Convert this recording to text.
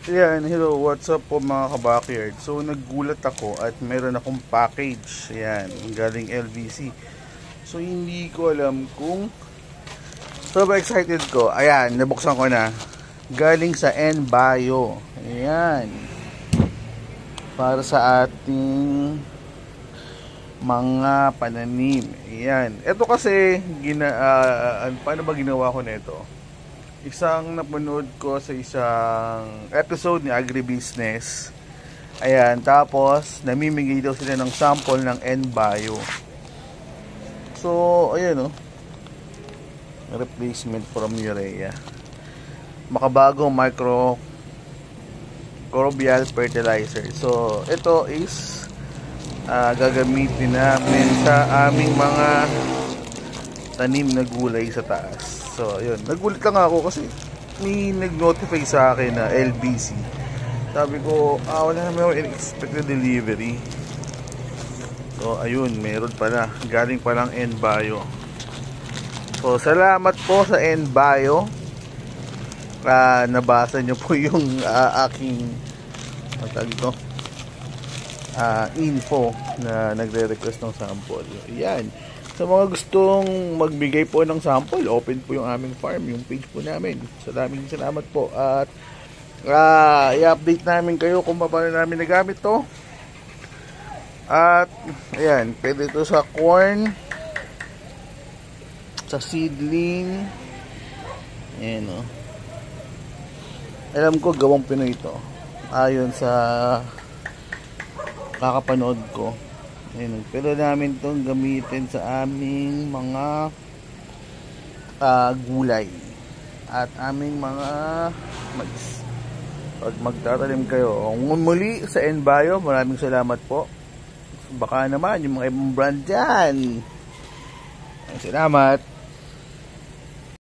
Ayan, hello, what's up po mga ka-backyard. So, naggulat ako at meron akong package. Ayan, galing LVC. So, hindi ko alam kung sobrang excited ko. Ayan, nabuksan ko na. Galing sa N-Bio. Ayan. Para sa ating mga pananim. Ayan. Ito kasi, paano ba ginawa ko nito? Isang napanood ko sa isang episode ni Agribusiness. Ayan, tapos namimigay daw sila ng sample ng N-Bio. So, ayan replacement from urea. Makabagong microbial fertilizer. So, ito is gagamitin namin sa aming mga tanim na gulay sa taas. So, ayun. Nagulat lang ako kasi may nag-notify sa akin na LBC. Sabi ko, wala naman ako expected delivery. So, ayun. Meron pala. Galing palang N-Bio. So, salamat po sa N-Bio. Nabasa nyo po yung aking info na nagre-request ng sample. Ayan. Sa mga gustong magbigay po ng sample, open po yung aming farm, yung page po namin. Salamat po. At i-update namin kayo kung paano namin nagamit to. At ayan, pwede ito sa corn, sa seedling. Ayan Alam ko gawang Pinoy ito. Ayon sa kakapanood ko. Ayun, pero namin itong gamitin sa aming mga gulay at aming mga mais. Pag magtatanim kayo muli sa N-Bio, maraming salamat po. Baka naman yung mga ibang brand dyan. Salamat.